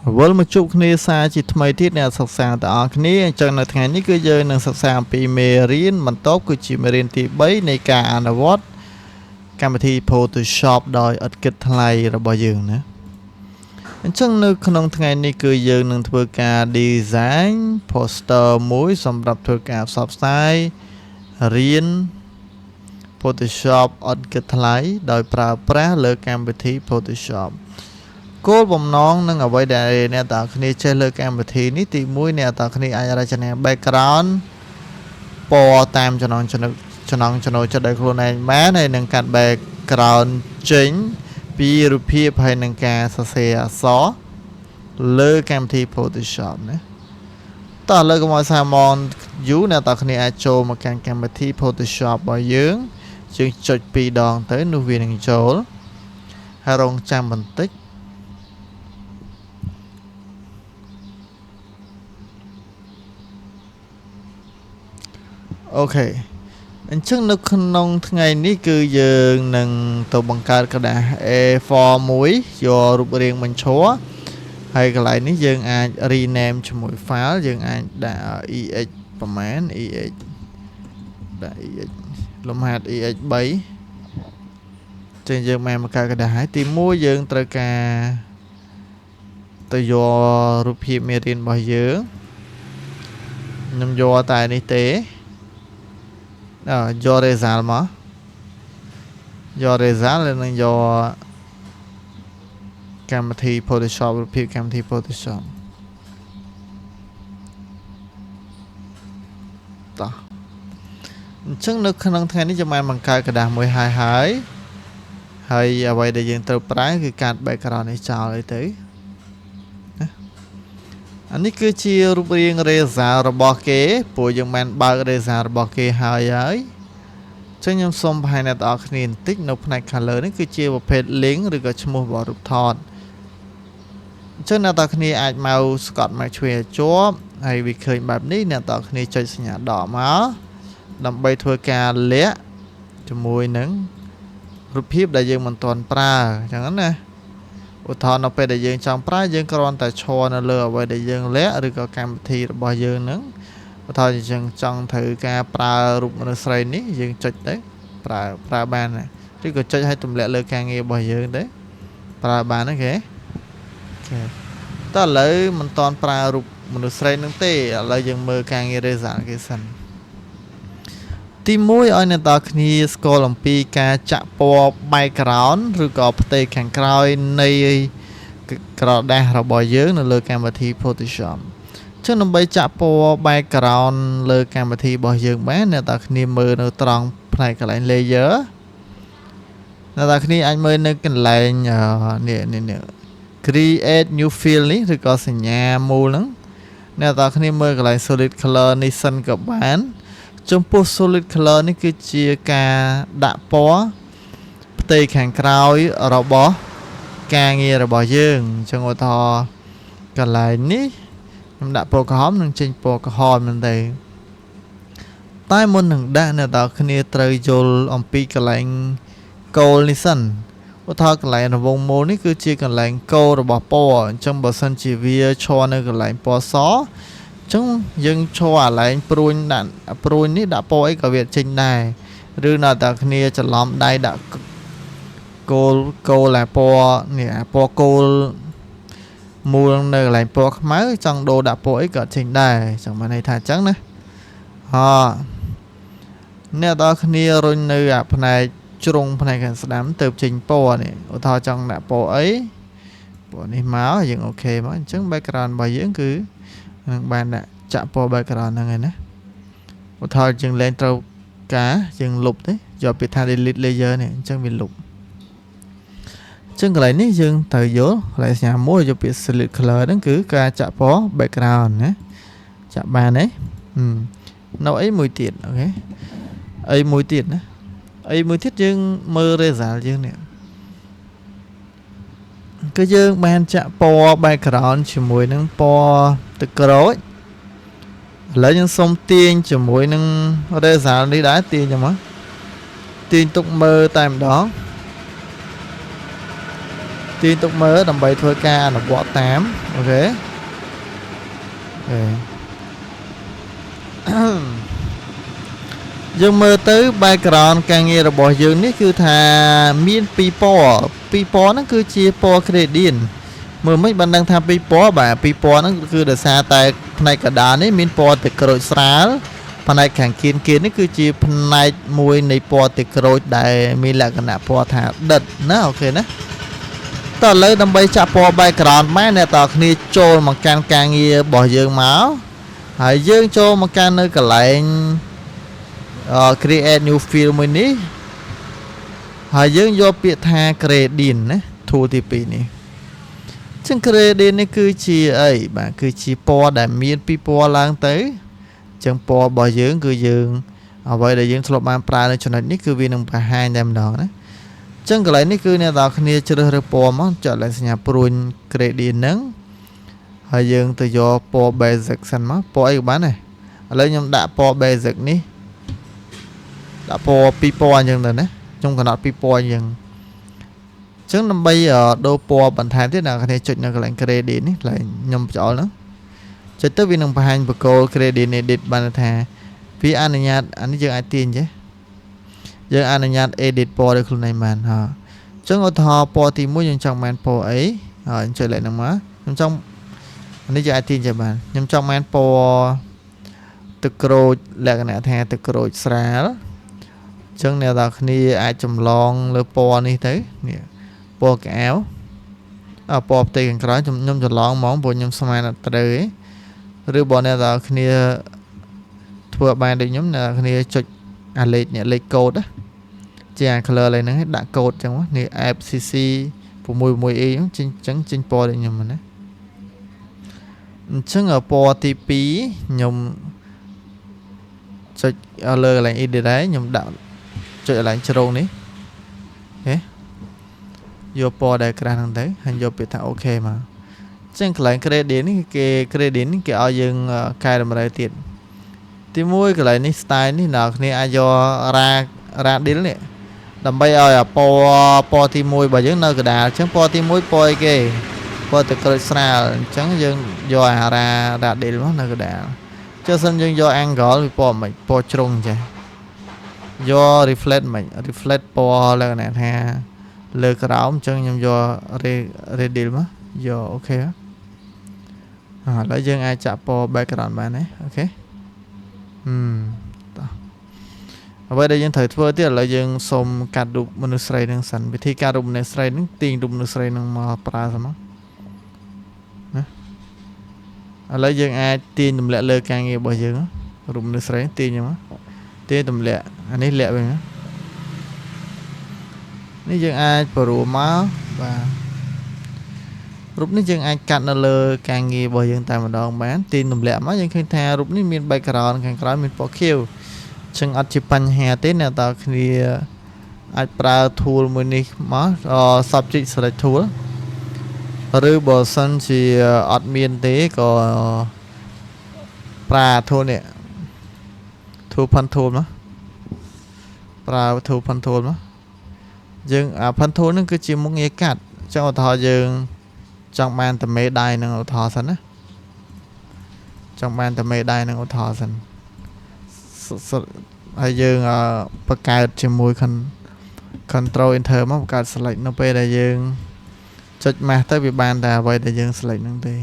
Vốn một chút này xa chỉ thay thiết này sạc sàng tại ở này chẳng là ngàyนี้คือយើងនឹងសិក្សាអំពីមេរៀនបន្ទាប់គឺជាមេរៀនទី3នៃការអនុវត្តកម្មវិធី Photoshop ដោយឥតគិតថ្លៃរបស់យើងណាអញ្ចឹងនៅក្នុងថ្ងៃនេះគឺយើងនឹងធ្វើការ design poster មួយសម្រាប់ធ្វើការផ្សព្វផ្សាយរៀន Photoshop ឥតគិតថ្លៃដោយប្រើប្រាស់លើកម្មវិធី Photoshopគោលបំណងនឹងអ្វីដែលអ្នកទាំងអស់គ្នាចេះលើកម្មវិធីនេះទី1អ្នកទាំងអស់គ្នាអាចរចនា background ពណ៌តាមចំណង់ចិត្តដោយខ្លួនឯងបានហើយនឹងកាត់ background ចេញពីរូបភាពហើយនឹងការសរសេរអក្សរលើកម្មវិធី Photoshop ណាតោះលើកមកសាមនយូអ្នកទាំងអស់គ្នាអាចចូលមកកាន់កម្មវិធី Photoshop របស់យើងចុច2ដងទៅនោះវានឹងចូលហើយរងចាំបន្តិចអូខេអញ្ចឹងនៅក្នុងថ្ងៃនេះគឺយើងនឹងទៅបង្កើតក្រដាស A4 មួយយករូបរាងបញ្ឈរហើយកន្លែងនេះយើងអាច rename ជាមួយ file យើងអាចដាក់ ex ប្រមាណ ex ដាក់ ex លំហាត់ ex 3ចឹងយើងមកកើតក្រដាសហើយទី1យើងត្រូវការទៅយករូបភាពមេរៀនរបស់យើងខ្ញុំយកតែនេះទេយក result មកយក result ហើយនឹងយកកម្មវិធី Photoshop រូបភាពកម្មវិធី Photoshop តោះអញ្ចឹងនៅក្នុងថ្ងៃនេះយើងបានបង្កើតក្រដាសមួយហើយអ្វីដែលយើងត្រូវប្រើគឺកាត់ background នេះចោលអីទៅអានេះគឺជារូបរាង result របស់គេព្រោះយើងបានបើក result របស់គេហើយចឹងខ្ញុំសូមបង្ហាញអ្នកទាំងអស់គ្នាបន្តិចនៅផ្នែក color នេះគឺជាប្រភេទ link ឬក៏ឈ្មោះរបស់រូបថតអញ្ចឹងអ្នកទាំងអស់គ្នាអាចមកស្កត់មកជួយឲ្យជាប់ហើយវាឃើញបែបនេះអ្នកទាំងអស់គ្នាចុចសញ្ញាដកមកដើម្បីធ្វើការលាក់ជាមួយនឹងរូបភាពដែលយើងមិនទាន់ប្រើអញ្ចឹងណាឧទាហរណ៍នៅពេលដែលយើងចង់ប្រើយើងគ្រាន់តែឈរនៅលើអ្វីដែលយើងលាក់ឬក៏កម្មវិធីរបស់យើងហ្នឹងឧទាហរណ៍យើងចង់ត្រូវការប្រើរូបមនុស្សស្រីនេះយើងចុចទៅប្រើបានឬក៏ចុចឲ្យទម្លាក់លើការងាររបស់យើងទៅប្រើបានហ្នឹងគេតើឥឡូវមិនតន់ប្រើរូបមនុស្សស្រីហ្នឹងទេឥឡូវយើងមើលការងារ result គេសិនទី1ឲ្យអ្នកទាំងគ្នាស្គាល់អំពីការចាក់ពណ៌ background ឬក៏ផ្ទៃខាងក្រោយនៃក្រដាសរបស់យើងនៅលើកម្មវិធី Photoshop ចឹងដើម្បីចាក់ពណ៌ background លើកម្មវិធីរបស់យើងបានអ្នកទាំងគ្នាមើលនៅត្រង់ផ្នែកកន្លែង layer អ្នកទាំងគ្នាអាចមើលនៅកន្លែងនេះ create new field នេះឬក៏សញ្ញាមូលហ្នឹងអ្នកទាំងគ្នាមើលកន្លែង solid color នេះសិនក៏បានចំពោះ solid color នេះគឺជាការដាក់ពណ៌ផ្ទៃខាងក្រោយរបស់ការងាររបស់យើងអញ្ចឹងឧទាហរណ៍កន្លែងនេះខ្ញុំដាក់ពណ៌ក្រហមនឹងចេញពណ៌ក្រហមហ្នឹងទៅតែមុននឹងដាក់អ្នកទាំងគ្នាត្រូវយល់អំពីកន្លែង goal នេះសិនឧទាហរណ៍កន្លែងរង្វង់មូលនេះគឺជាកន្លែង goal របស់ពណ៌អញ្ចឹងបើសិនជាវាឈរនៅកន្លែងពណ៌សចឹងយើងឈរអាឡែងព្រួញនេះដាក់ពណ៌អីក៏វាចេញដែរឬនៅតែគ្នាច្រឡំដៃដាក់គោលអាពណ៌នេះអាពណ៌គោលមូលនៅកន្លែងពណ៌ខ្មៅចង់ដូរដាក់ពណ៌អីក៏ចេញដែរចឹងបានន័យថាអញ្ចឹងណាអ្នកទាំងគ្នារុញនៅអាផ្នែកជ្រុងផ្នែកខាងស្ដាំទៅចេញពណ៌នេះឧទាហរណ៍ចង់ដាក់ពណ៌អីពណ៌នេះមកយើងអូខេមកអញ្ចឹង background របស់យើងគឺនឹងបានដាក់ចាក់ពណ៌ background ហ្នឹងហើយណាឧទាហរណ៍យើងលែងត្រូវការយើងលុបទេយកពាក្យថា delete layer នេះអញ្ចឹងវាលុបអញ្ចឹងកន្លែងនេះយើងត្រូវយល់កន្លែងសញ្ញាមួយយកពាក្យ solid color ហ្នឹងគឺការចាក់ពណ៌ background ណាចាក់បានទេនៅអីមួយទៀតអូខេអីមួយទៀតណាអីមួយទៀតយើងមើល result យើងនេះគឺយើងបានចាក់ពណ៌ background ជាមួយនឹងពណ៌ទឹកក្រូចឥឡូវយើងសុំទាញជាមួយនឹង result នេះដែរទាញចាំមកទាញទុកមើលតែម្ដង ទា ตีตุกเมื่อดำใบถ้วยกาหนับวอตามโอเคยังเมื่อตื้อใบกรอนการเงินระบบยังนี่คือทามีนปีปอนั่นคือเชียปอเครดิตเมื่อไม่บันดังทำปีปอแบบปีปอนั่นคือเดือดซาแต่ในกระดานนี่มีนปอติดกระโดดสาวภายในแข่งกินนี่คือจีภายในมวยในปอติดกระโดดได้มีลักษณะปอถาดัดนะโอเคนะตอนเลยดำใบจับปอใบกรอนแม่เนี่ยต่อนี้โจมาการเงินบ่อยังเมาส์หายยังโจมาการในกระไหลcreate new film นี้หายยังโยเปียทาเกรดินนะทูที่ปีนี้ซึ่งเกรดินนี่คือชีบ่าคือชีปอได้มีนปีปอล้างเตยจังปอบ่ยังคือยังเอาไว้ได้ยังสลบมาปลาในชนนี้คือวีนึงไปให้แดมดอกนะจังกระไรนี่คือเนี่ยตอนนี้จะเริ่มปอมั้งจะอะไรสัญญาปรุนเกรดินนึงหายยังตัวโยปอเบสิกสันมั้งปออีกบ้านเลยอะไรยังด่าปอเบสิกนี้đã po pipo nhưng rồi đấy trong cái nọ pipo nhưng chứng năm bây giờ đô po bản thái thế nào có thể chụp cái lệnh credit này lại nhầm chỗ nữa cho tới vì nông hành bậc cô credit này edit bản thà vì anh nhạt anh chưa ai tiền chứ giờ anh nhạt edit po được lúc này màn hả chứng ở thò po thì muốn dùng trong màn po ấy rồi chơi lại nằm má trong anh chưa ai tiền cho bạn nhưng trong màn po từ cro là cái này thà từ cro sra chân này là khi ai chùm lon lơ po này thế nè po cái áo po tây càng cái chùm nhom chùm lon món po nhom xăm là tới rồi bọn này là khi thua bài để nhóm là khi chụp lệch nhẹ lệch code đó chàng color này nó hết đã code chẳng quá nè FCC phụ mùi y trắng po để nhom mình đấy chân ở po TP nhom chụp lơ lại y để đấy nhom đạo chơi lại trâu ní, thế, vô po đại cái thằng đấy, hành vô bị thằng ok mà, chẳng lại cái đến cái ao dương cài làmไรtiền, thì mua cái lại ní style ní nào ní ai vô ra đến này, đầm bay ao po thì mua bà dương nơi cái đà, chẳng po thì mua po cái po từ cái sao chẳng dương vô ra đến nó nơi cái đà, cho sân dương vô ăn gõ thì po mày po trông chứ do reflect po là này ha lơ cái áo chân nhầm do redeal mà do ok á lấy dân ai chạm po background bạn ấy ok ở đây dân thời thua tiếc là dân xôm cắt đục mình sấy đang sẵn vì thi cắt đục này sấy đang tiền đục mình sấy đang mà pra sao mà lấy dân ai tiền đùm lẹ lơ càng nghe bao giờ đục mình sấy tiền nhá tiền đùm lẹ anh ấy lẹ vậy nháนี่ยังไอ้ปรุมาvà lúcนี้ยังไอ้กัดนั่นเลยการเงียบยังแต่มาดองแม้ตีนหนุ่มแหลมมั้ยยังเคยแทงlúcนี้มีใบกระดอนการกระดอนมีปอกเขียวจึงอัดจิปัญหาเต้นเนี่ยตอนนี้อัดปลาทูลมือนี้มั้งsubject select tool หรือบอสันจีอัดมีนเต้ก็ปลาทูเนี่ยทูพันทูมั้งปลาทูพันทูมั้งdươngพันธุนั่นคือจิมุงเอกัดจังเอาทอdươngจังมันแต่ไม่ได้นั่งเอาทอสันนะจังมันแต่ไม่ได้นั่งเอาทอสันไอ้dươngประกาศจิมวยcontrol enter มาประกาศ select นั่นไปได้dươngจุดมาตั้งปีบานแต่ไว้ได้dương select นั่นตี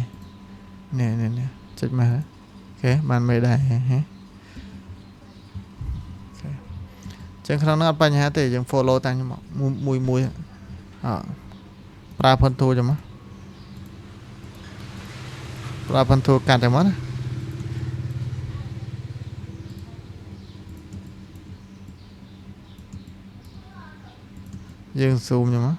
เนี่ยจุดมาโอเคมันไม่ได้ฮะจังครั้งนั้นปัญหาแต่ยัง follow ตามยังมวยปลาพันธุจะมั้ยปลาพันธุกันแต่มั้ยยังซูมจะมั้ย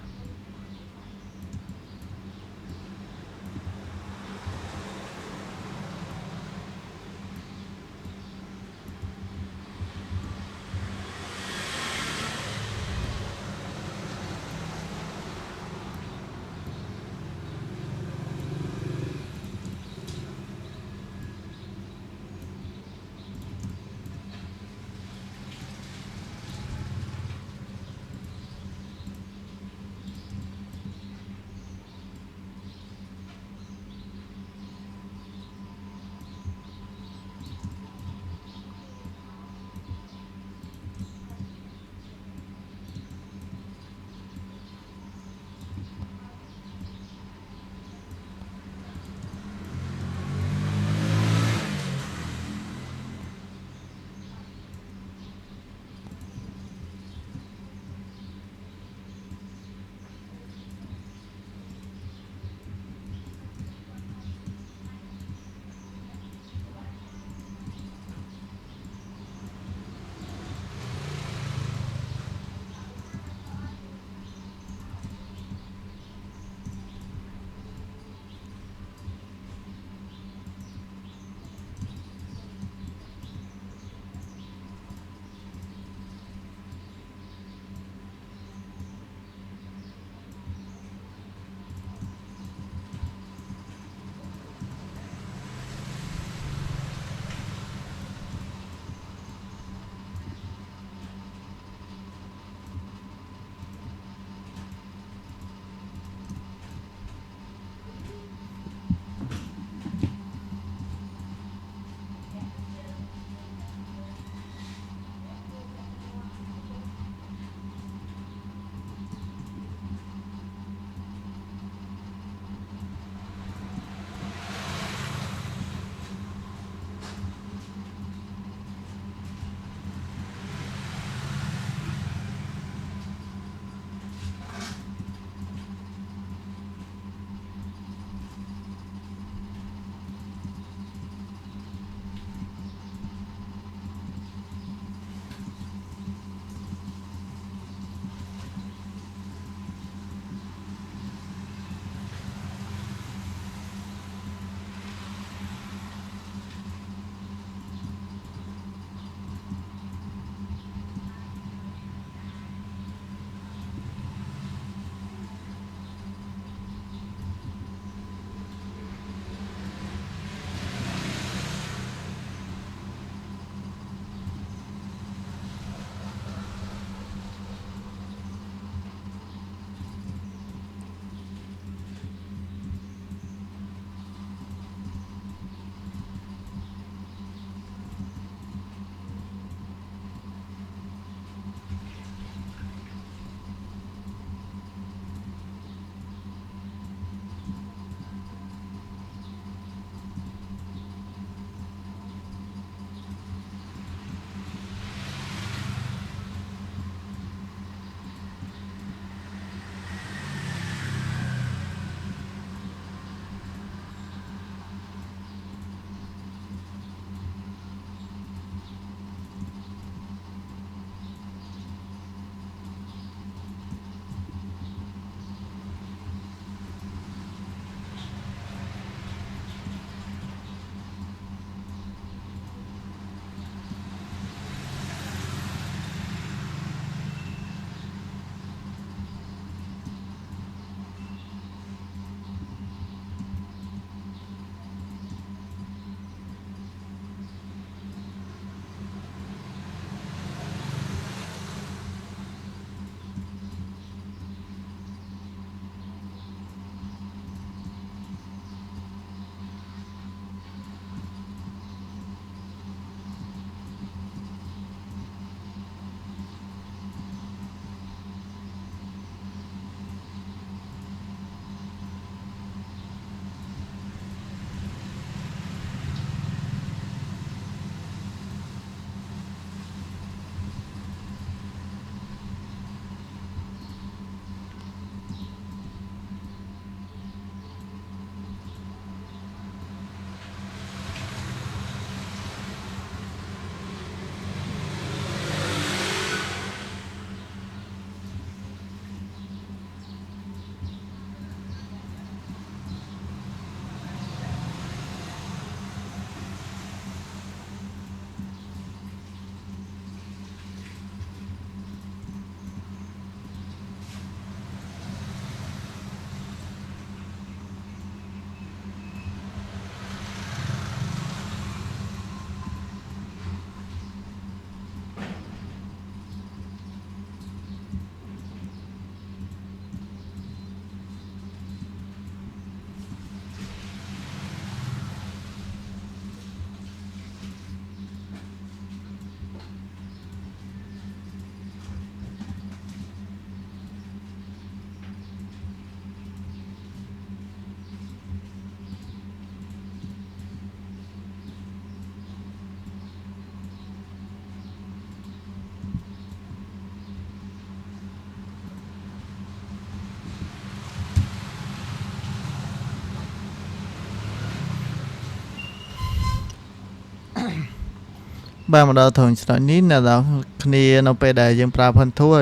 Ba mà đào thường cho ní nè đào kia nóไปได้ยังปลาพันทั่ว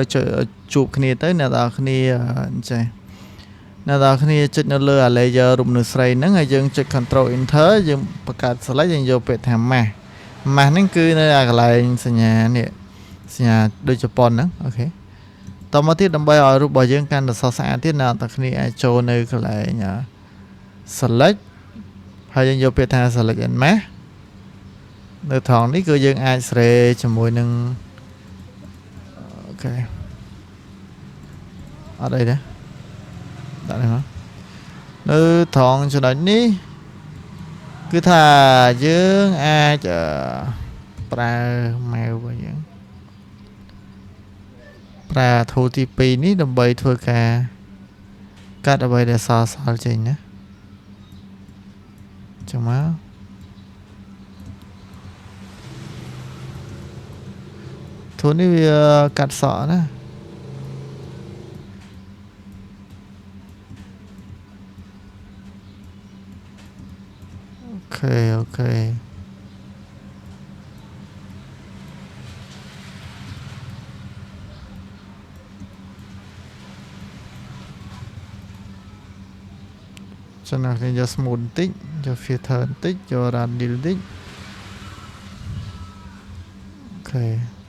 จูบគ្នាទៅអ្នកនរគ្នាចេះអ្នកនរគ្នាចុចនៅលើ layer រូបនៅស្រីហ្នឹងហើយយើងចុច control enter យើងបង្កើត select យើងយកពាក្យថា mask mask ហ្នឹងគឺនៅកន្លែងសញ្ញានេះសញ្ញាដូចជប៉ុនហ្នឹងអូខេតមកទៀតដើម្បីឲ្យរូបរបស់យើងកាន់តែស្រស់ស្អាតទៀតអ្នកនរគ្នាអាចចូលនៅកន្លែង select ហើយយើងយកពាក្យថា select and mask នៅថងនេះគឺយើងអាចស្រេជាមួយនឹងអូខេអត់អីទេដាក់នេះមកនៅថងចំណុចនេះគឺថាយើងអាចប្រើម៉ៅរបស់យើងប្រើធូរទី2នេះដើម្បីធ្វើការកាត់អ្វីដែលសល់ចេញណាចាំមកធូរនេះវាកាត់សក់ណាអូខេចឹងណាខ្ញុំយក smooth បន្តិចយក filter បន្តិចយក radial បន្តិចអូខេ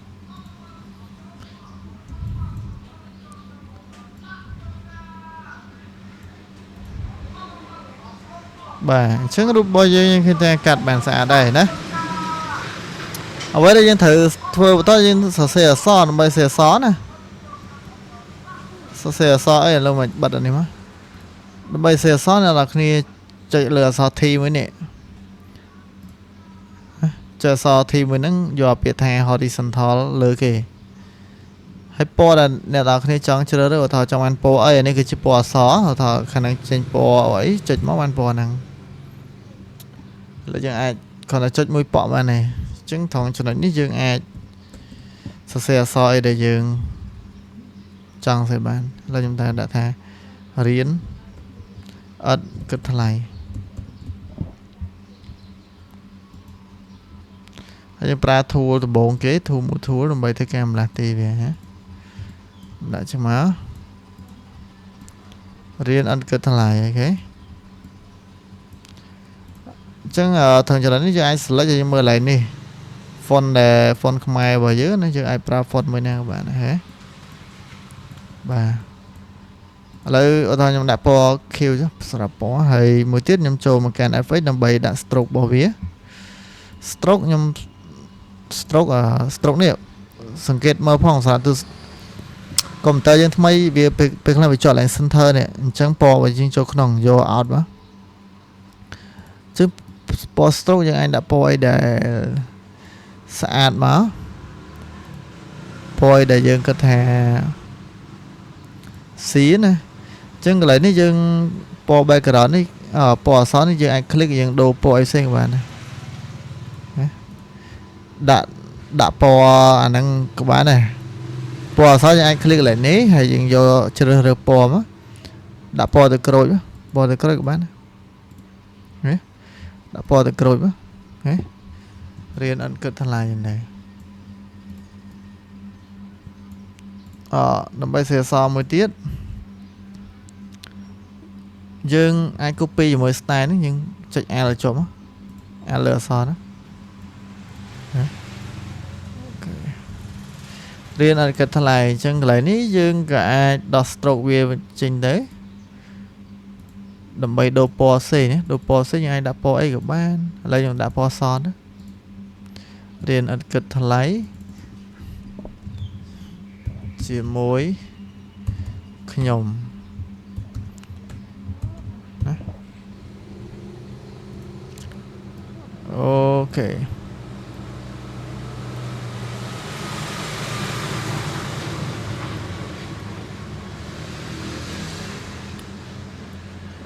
បាទអញ្ចឹងរូបរបស់យើងឃើញថាកាត់បានស្អាតដែរណាអ្វីដែលយើងត្រូវធ្វើបន្តយើងសរសេរអក្សរដើម្បីសរសេរអក្សរណាសរសេរអក្សរអីឥឡូវមិនបិទអានេះមកដើម្បីសរសេរអក្សរអ្នកនរគ្នាចុចលើអក្សរ T មួយនេះចុចអក្សរ T មួយហ្នឹងយកពាក្យថា horizontal លើគេហើយពណ៌ដែលអ្នកនរគ្នាចង់ជ្រើសរើសថាចង់បានពណ៌អីអានេះគឺជាពណ៌អក្សរថាខាងហ្នឹងចេញពណ៌អីចុចមកបានពណ៌ហ្នឹងแล้วយើងអាចគ្រាន់តែចុចមួយប៉ក់បានទេអញ្ចឹងត្រង់ចំណុចនេះយើងអាចសរសេរអក្សរអីដែលយើងចង់សរសេរបានហើយខ្ញុំតែដាក់ថារៀនអត់គិតថ្លៃហើយយើងប្រើ tool ដំបូងគេ tool មួយ tool ដើម្បីធ្វើការម្លាស់ទីវាណាដាក់ចឹងមករៀនអត់គិតថ្លៃអូខេចឹងថងច្រើននេះយើងអាច select យើងមើលកន្លែងនេះ font ដែល font ខ្មែររបស់យើងណាយើងអាចប្រើ font មួយណាក៏បានដែរហ៎បាទឥឡូវឧទាហរណ៍ខ្ញុំដាក់ពណ៌ Q ចុះសម្រាប់ពណ៌ហើយមួយទៀតខ្ញុំចូលមកកាន់ FX ដើម្បីដាក់ stroke របស់វា stroke ខ្ញុំ stroke នេះសង្កេតមើលផងសម្រាប់ទូកុំព្យូទ័រយើងថ្មីវាពេលខ្លះវាជាប់ឡើង center នេះអញ្ចឹងពណ៌របស់យើងចូលក្នុងយក out មកចឹងពណ៌ stroke យើងអាចដាក់ពណ៌អីដែលស្អាតមកពណ៌អីដែលយើងគិតថាស៊ីណាអញ្ចឹងកន្លែងនេះយើងពណ៌ background នេះពណ៌អក្សរនេះយើងអាច click យើងដូរពណ៌អីផ្សេងបានណាដាក់ពណ៌អាហ្នឹងក៏បានដែរពណ៌អក្សរយើងអាច click កន្លែងនេះហើយយើងយកជ្រើសរើសពណ៌មកដាក់ពណ៌ទៅក្រូចពណ៌ទៅក្រូចក៏បានណាដាក់ពណ៌ទៅក្រូចមកហ៎រៀនអត់គិតថ្លៃដែរដើម្បីសរសេរមួយទៀតយើងអាច copy ជាមួយ style នេះយើងចុច L ចុះមក L លើអក្សរណារៀនអត់គិតថ្លៃអញ្ចឹងកន្លែងនេះយើងក៏អាចដោះ stroke វាចេញទៅដើម្បីដូរពណ៌ផ្សេងណាដូរពណ៌ផ្សេងយើងអាចដាក់ពណ៌អីក៏បានឥឡូវខ្ញុំដាក់ពណ៌សណារៀនអត់គិតថ្លៃជាមួយខ្ញុំណាអូខេ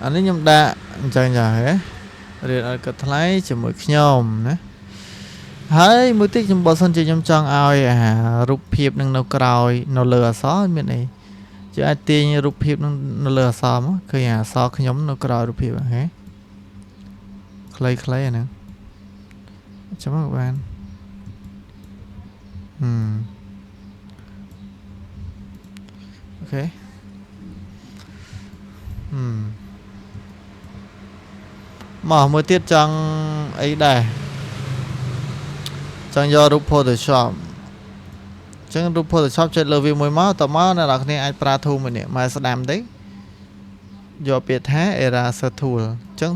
អានេះខ្ញុំដាក់អញ្ចឹងចាហ៎រៀនអត់គិតថ្លៃជាមួយខ្ញុំណាហើយមួយទៀតខ្ញុំបើសិនជាខ្ញុំចង់ឲ្យរូបភាពនឹងនៅក្រោយនៅលើអក្សរមានអីជាអាចទាញរូបភាពនឹងនៅលើអក្សរមកឃើញអក្សរខ្ញុំនៅក្រោយរូបភាពហ៎ខ្លីៗអាហ្នឹងចាំមកបាន អូខេមកមួយទៀតចង់អីដែរចង់យករូប Photoshop ចឹងរូប Photoshop ចុចលើវាមួយមកតមកអ្នកនរគ្នាអាចប្រើ tool មួយនេះមកស្ដាំទៅយកពាក្យថា eraser tool ចឹង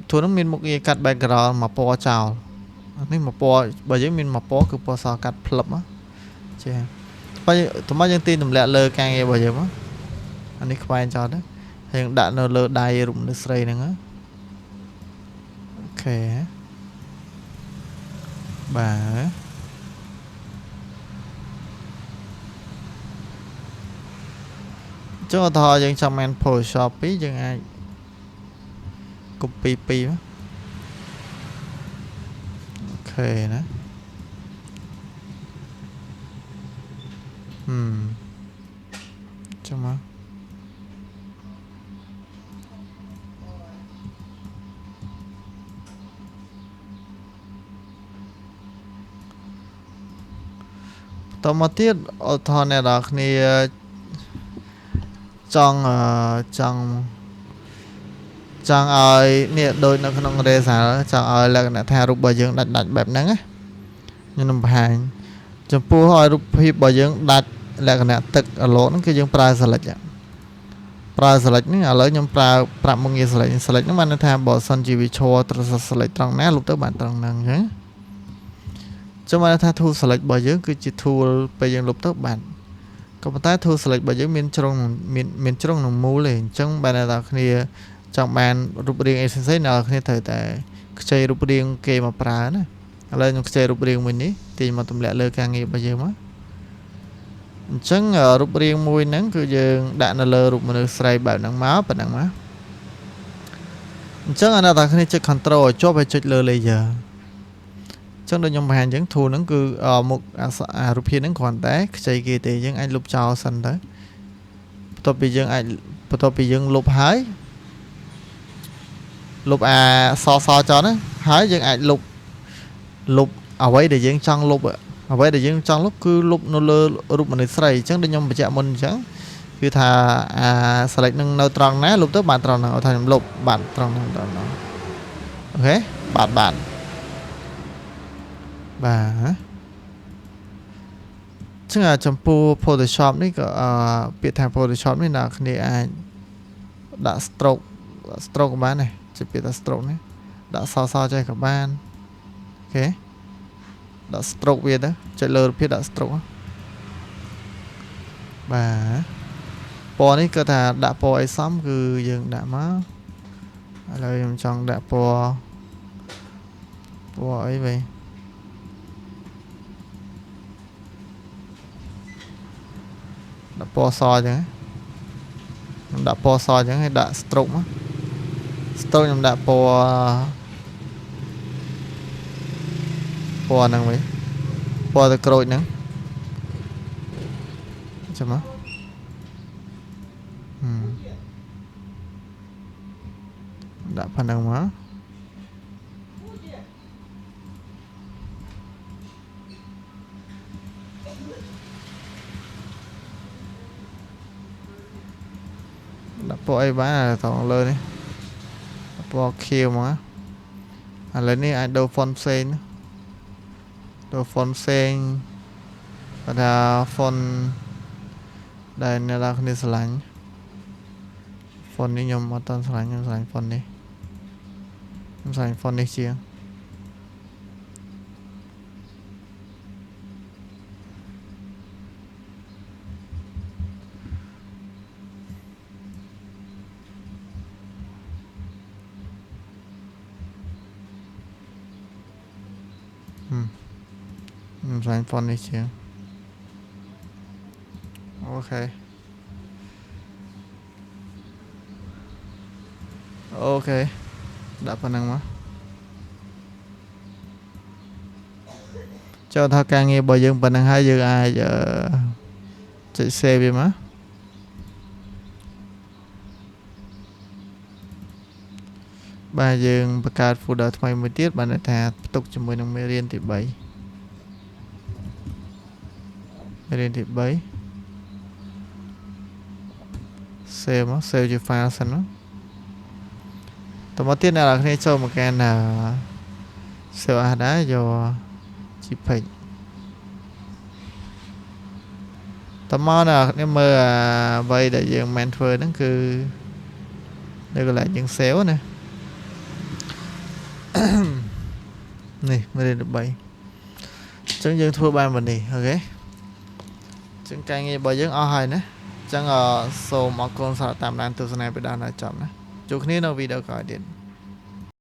tool នឹងមានមុខងារកាត់ background មកពណ៌ចោលនេះមកពណ៌បើយើងមានមកពណ៌គឺពណ៌សកាត់ផ្លឹបចាតមកយើងទីទម្លាក់លើការងាររបស់យើងមកអានេះខ្វែងចោលទៅហើយយើងដាក់នៅលើដៃរូបមនុស្សស្រីហ្នឹងអូខេបាទចុះឧទាហរណ៍យើងចង់បាន Photoshop ពីរយើងអាច copy ពីរអូខេណាចាំមកតមកទៀតឧទាហរណ៍អ្នកនរគ្នាចង់ឲ្យនេះដូចនៅក្នុង Razer ចង់ឲ្យលក្ខណៈថារូបរបស់យើងដាច់បែបហ្នឹងណាខ្ញុំនឹងបង្ហាញចំពោះឲ្យរូបភាពរបស់យើងដាច់លក្ខណៈទឹកអាឡូហ្នឹងគឺយើងប្រើ select ហ្នឹងឥឡូវខ្ញុំប្រើប្រាប់មុខងារ select ហ្នឹងបានន័យថាបើសិនជាវាឈរត្រូវ select ត្រង់ណាលុបទៅបានត្រង់ហ្នឹងអញ្ចឹងចាំបានថា tool select របស់យើងគឺជា tool ពេលយើងលុបទៅបានក៏ប៉ុន្តែ tool select របស់យើងមានជ្រុងនឹងមូលទេអញ្ចឹងបានតែគ្នាចង់បានរូបរាងអេផ្សេងៗអ្នកគ្នាត្រូវតែខ្ចីរូបរាងគេមកប្រើណាឥឡូវខ្ញុំខ្ចីរូបរាងមួយនេះទាញមកទម្លាក់លើការងាររបស់យើងមកអញ្ចឹងរូបរាងមួយហ្នឹងគឺយើងដាក់នៅលើរូបមនុស្សស្រីបែបហ្នឹងមកប៉ុណ្ណឹងមកអញ្ចឹងអាអ្នកគ្នាចុច control ឲ្យជាប់ហើយចុចលើ layer ចឹងដូចខ្ញុំបង្ហាញអញ្ចឹង tool ហ្នឹងគឺមុខអារូបភាពហ្នឹងគ្រាន់តែខ្ចីគេទេយើងអាចលុបចោលសិនទៅបន្ទាប់ពីយើងលុបហើយលុបអាសចោលហ្នឹងហើយយើងអាចលុបអ្វីដែលយើងចង់លុបគឺលុបនៅលើរូបមនុស្សស្រីអញ្ចឹងដូចខ្ញុំបញ្ជាក់មុនអញ្ចឹងគឺថាអា select នឹងនៅត្រង់ណាលុបទៅបានត្រង់ហ្នឹងឲ្យថាខ្ញុំលុបបានត្រង់ហ្នឹងអូខេបាទចឹងចំពោះ Photoshop នេះក៏ពាក្យថា Photoshop នេះអ្នកគ្នាអាចដាក់ stroke ក៏បានដែរជាពាក្យថា stroke នេះដាក់សចេះក៏បានអូខេដាក់ stroke វាទៅចុចលើរូបភាពដាក់ stroke បាទពណ៌នេះគាត់ថាដាក់ពណ៌អីសមគឺយើងដាក់មកឥឡូវខ្ញុំចង់ដាក់ពណ៌អីវិញដាក់ពណ៌សអញ្ចឹងខ្ញុំដាក់ពណ៌សអញ្ចឹងហើយដាក់ stroke មក stroke ខ្ញុំដាក់ពណ៌ហ្នឹងវិញពណ៌ទៅក្រូចហ្នឹងចាំមកដាក់ប៉ុណ្ណឹងមកដាក់ពណ៌អីបានត្រង់លើនេះពណ៌ខៀវមកឥឡូវនេះអាចដូរ font ផ្សេងបើថា font ដែលអ្នកនរគ្នាស្រឡាញ់ font នេះខ្ញុំអត់តន់ស្រឡាញ់ខ្ញុំស្រឡាញ់ font នេះជាងខ្ញុំស្រឡាញ់ font នេះជាងអូខេដាក់ប៉ុណ្ណឹងមកចូលថាការងាររបស់យើងប៉ុណ្ណឹងហើយយើងអាចចុច save វាមកបាទយើងបង្កើត folder ថ្មីមួយទៀតបានន័យថាផ្ទុកជាមួយនឹងមេរៀនទី3 រៀនទី3 save មក save ជា file សិនមកតមកទៀតអ្នកនរគ្នាចូលមកកាន់save as ដែរយក JPEG តមកអ្នកនរគ្នាមើលអ្វីដែលយើងមិនធ្វើហ្នឹងគឺនៅកន្លែងយើង save ណានេះមេរៀនទី3អញ្ចឹងយើងធ្វើបានប៉ុណ្នេះអូខេអញ្ចឹងការងាររបស់យើងអស់ហើយណាអញ្ចឹងសូមអរគុណសម្រាប់តាមដានទស្សនាពីដើមដល់ចប់ណាជួបគ្នានៅវីដេអូក្រោយទៀត